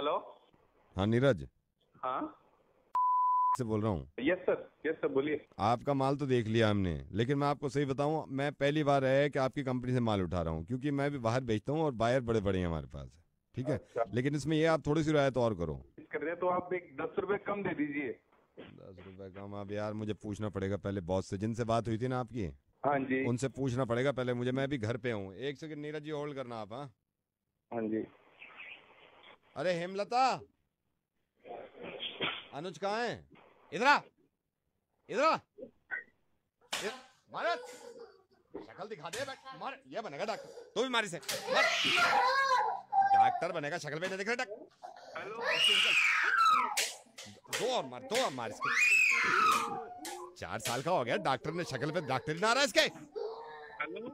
Hello. हाँ नीरज हाँ से बोल रहा हूँ। यस सर बोलिए। आपका माल तो देख लिया हमने, लेकिन मैं आपको सही बताऊँ, मैं पहली बार है कि आपकी कंपनी से माल उठा रहा हूँ, क्योंकि मैं भी बाहर बेचता हूँ और बायर बड़े बड़े हैं हमारे पास। ठीक है, अच्छा, लेकिन इसमें ये आप थोड़ी सी रियायत और करो। कर रहे हैं तो आप एक 10 रुपए कम दे दीजिए। 10 रुपए कम? अब यार मुझे पूछना पड़ेगा पहले बॉस से, जिनसे बात हुई थी ना आपकी, हाँ जी। उनसे पूछना पड़ेगा पहले मुझे। मैं भी घर पे हूँ। एक सेकंड नीरज जी होल्ड करना आप। हाँ, हाँ जी। अरे हेमलता, अनुज कहाँ है? इधर आ, इधर आ। मार, शक्ल दिखा दे। मार, ये बनेगा डॉक्टर। तू भी मारी से मार। डॉक्टर बनेगा, शक्ल पे नहीं दिख रहा। हेलो। दो और मार इसके। 4 साल का हो गया, डॉक्टर ने शक्ल पे डॉक्टर ना रहा इसके। हेलो।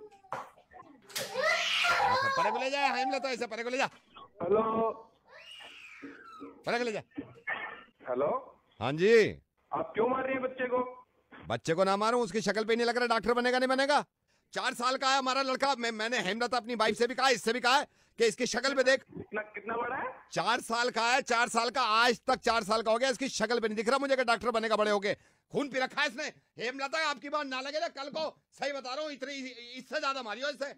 परे को ले जा हेमलता, ऐसे परे को ले जा। हेलो। परे को ले जा। हेलो। हाँ जी। आप क्यों मार रहे हैं बच्चे को? बच्चे को ना मारूं, उसकी शक्ल पे नहीं लग रहा डॉक्टर बनेगा नहीं बनेगा। 4 साल का है हमारा लड़का। मैंने हेमलता अपनी वाइफ से भी कहा, इससे भी कहा है कि इसकी शक्ल पे देख। कितना कितना बड़ा है? 4 साल का है, 4 साल का। आज तक 4 साल का हो गया, इसकी शक्ल पे नहीं दिख रहा मुझे कि डॉक्टर बनेगा बड़े होके। खून पी रखा है इसने। हेमलता आपकी बात ना लगे ना कल को, सही बता रहा हूँ, इतनी इससे ज्यादा मारियो इससे।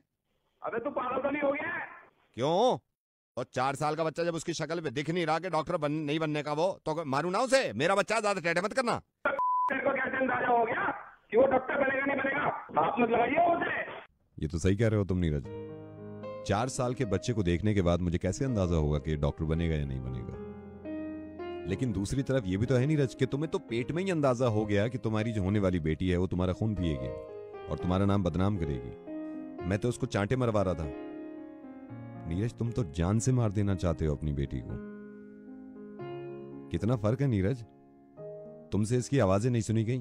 अबे तू पागल तो नहीं हो गया है? क्यों? और 4 साल का बच्चा जब उसकी शक्ल पे दिख नहीं रहा कि डॉक्टर नहीं बनने का वो, तो मारू ना उसे? मेरा बच्चा, ज्यादा टेढ़े मत करना। तेरे को क्या अंदाजा हो गया कि वो डॉक्टर बनेगा नहीं बनेगा? आप मत लगाइए उसे। ये तो सही कह रहे हो तुम नीरज। 4 साल के बच्चे को देखने के बाद मुझे कैसे अंदाजा होगा कि डॉक्टर बनेगा या नहीं बनेगा? लेकिन दूसरी तरफ ये भी तो है नीरज कि तुम्हें तो पेट में ही अंदाजा हो गया कि तुम्हारी जो होने वाली बेटी है वो तुम्हारा खून पिएगी और तुम्हारा नाम बदनाम करेगी। मैं तो उसको चांटे मरवा रहा था। नीरज तुम तो जान से मार देना चाहते हो अपनी बेटी को। कितना फर्क है नीरज। तुमसे इसकी आवाजें नहीं सुनी गई,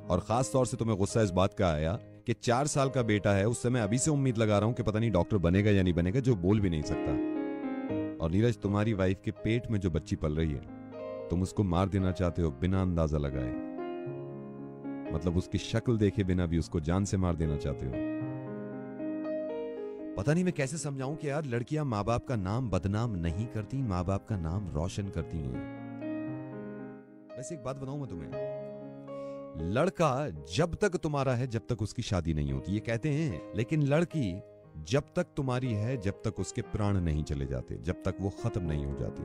और खास तौर से तुम्हें गुस्सा इस बात का आया कि 4 साल का बेटा है, उससे मैं अभी से उम्मीद लगा रहा हूं कि पता नहीं डॉक्टर बनेगा या नहीं बनेगा, जो बोल भी नहीं सकता। और नीरज तुम्हारी वाइफ के पेट में जो बच्ची पल रही है, तुम उसको मार देना चाहते हो बिना अंदाजा लगाए। मतलब उसकी शक्ल देखे बिना भी उसको जान से मार देना चाहते हो। पता नहीं मैं कैसे समझाऊं कि यार लड़कियां माँ बाप का नाम बदनाम नहीं करती, माँ बाप का नाम रोशन करती हैं। वैसे एक बात बताऊं मैं तुम्हें, लड़का जब तक तुम्हारा है जब तक उसकी शादी नहीं होती, ये कहते हैं, लेकिन लड़की जब तक तुम्हारी है जब तक उसके प्राण नहीं चले जाते, जब तक वो खत्म नहीं हो जाती।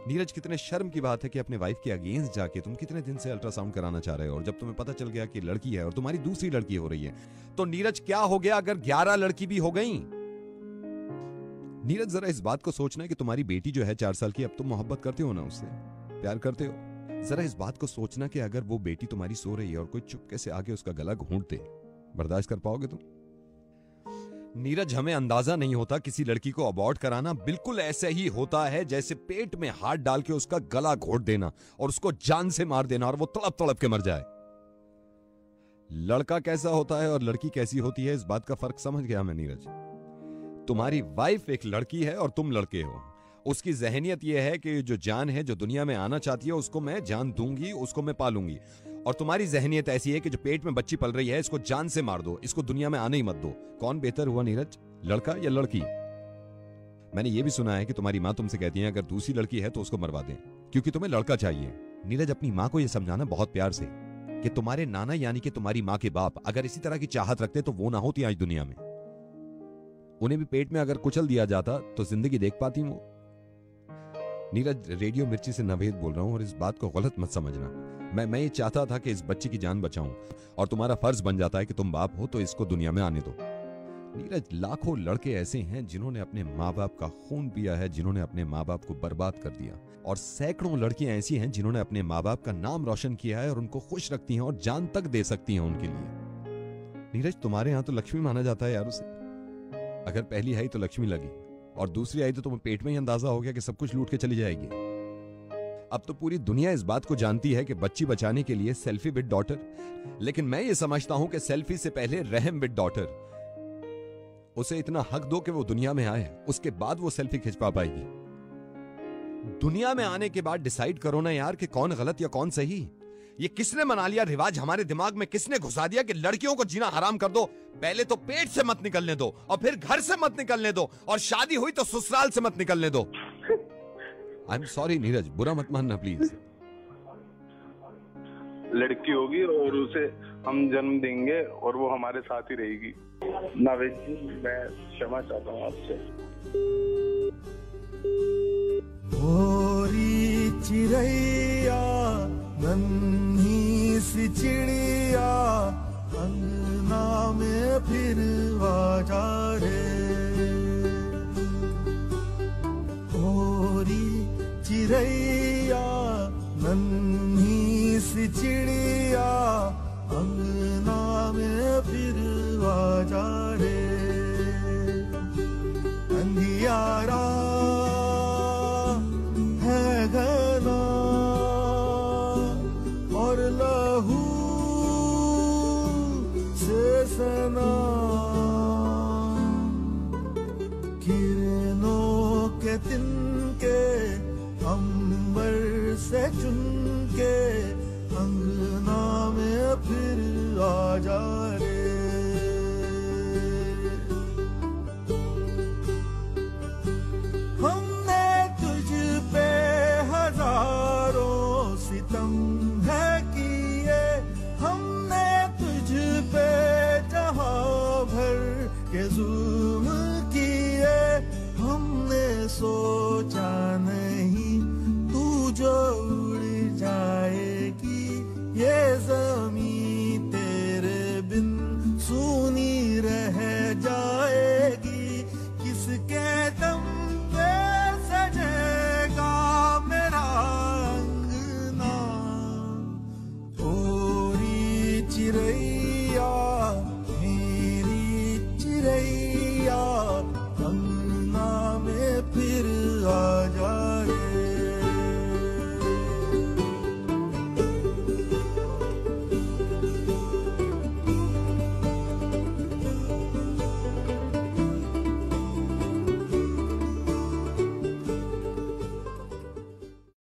नीरज कितने शर्म की बात है कि अपने वाइफ के अगेंस्ट जाके तुम कितने दिन से अल्ट्रासाउंड कराना चाह रहे हो, और जब तुम्हें पता चल गया कि लड़की है और तुम्हारी दूसरी लड़की हो रही है, तो नीरज क्या हो गया अगर 11 लड़की भी हो गई? नीरज जरा इस बात को सोचना है कि तुम्हारी बेटी जो है 4 साल की, अब तुम मोहब्बत करते हो ना उससे, प्यार करते हो। जरा इस बात को सोचना कि अगर वो बेटी तुम्हारी सो रही है और कोई चुपके से आके उसका गला घोंट दे, बर्दाश्त कर पाओगे तुम? नीरज हमें अंदाजा नहीं होता, किसी लड़की को अबॉर्ट कराना बिल्कुल ऐसे ही होता है जैसे पेट में हाथ डाल के उसका गला घोंट देना और उसको जान से मार देना और वो तड़प तड़प के मर जाए। लड़का कैसा होता है और लड़की कैसी होती है, इस बात का फर्क समझ गया मैं नीरज। तुम्हारी वाइफ एक लड़की है और तुम लड़के हो। उसकी जहनियत यह है कि जो जान है, जो दुनिया में आना चाहती है, उसको मैं जान दूंगी, उसको मैं पालूंगी। और तुम्हारी जहनियत ऐसी है कि जो पेट में बच्ची पल रही है, इसको जान से मार दो, इसको दुनिया में आने ही मत दो। कौन बेहतर हुआ नीरज, लड़का या लड़की? मैंने ये भी सुना है कि तुम्हारी माँ तुमसे कहती है अगर दूसरी लड़की है तो उसको मरवा दें, क्योंकि तुम्हें लड़का चाहिए। नीरज अपनी माँ को यह समझाना बहुत प्यार से कि तुम्हारे नाना यानी कि तुम्हारी माँ के बाप अगर इसी तरह की चाहत रखते तो वो ना होती आज दुनिया में। उन्हें भी पेट में अगर कुचल दिया जाता तो जिंदगी देख पाती वो। नीरज रेडियो मिर्ची से नवेद बोल रहा हूं, और इस बात को गलत मत समझना। मैं ये चाहता था कि इस बच्ची की जान बचाऊं, और तुम्हारा फर्ज बन जाता है कि तुम बाप हो तो इसको दुनिया में आने दो। नीरज लाखों लड़के ऐसे हैं जिन्होंने अपने माँ बाप का खून पिया है, जिन्होंने अपने माँ बाप को बर्बाद कर दिया, और सैकड़ों लड़कियां ऐसी हैं जिन्होंने अपने माँ बाप का नाम रोशन किया है और उनको खुश रखती हैं और जान तक दे सकती हैं उनके लिए। नीरज तुम्हारे यहाँ तो लक्ष्मी माना जाता है यार उसे। अगर पहली आई तो लक्ष्मी लगी और दूसरी आई तो तुम्हें पेट में ही अंदाजा हो गया कि सब कुछ लूट के चली जाएगी। अब तो पूरी दुनिया इस बात को जानती है कि बच्ची बचाने के लिए सेल्फी विद डॉटर, लेकिन मैं ये समझता हूं कि सेल्फी से पहले रहम विद डॉटर। उसे इतना हक दो कि वो दुनिया में आए, उसके बाद वो सेल्फी खिंचवा पाएगी। दुनिया में आने के बाद डिसाइड करो ना यार कि कौन गलत या कौन सही। ये किसने मना लिया रिवाज, हमारे दिमाग में किसने घुसा दिया कि लड़कियों को जीना हराम कर दो? पहले तो पेट से मत निकलने दो, और फिर घर से मत निकलने दो, और शादी हुई तो ससुराल से मत निकलने दो। आई एम सॉरी नीरज, बुरा मत मानना प्लीज। लड़की होगी और उसे हम जन्म देंगे और वो हमारे साथ ही रहेगी। नावेद जी, मैं क्षमा चाहता हूँ आपसे। मोरी चिड़ैया नन्ही सी चिड़िया अंगना में फिर आजा रे। मोरी चिड़ैया नन्ही सी चिड़िया अंगना में फिर आजा रे। अंधियारा है घना और लहू से सना, किरणों के तिनके अंबर से चुनके अंगना में फिर आजा रे।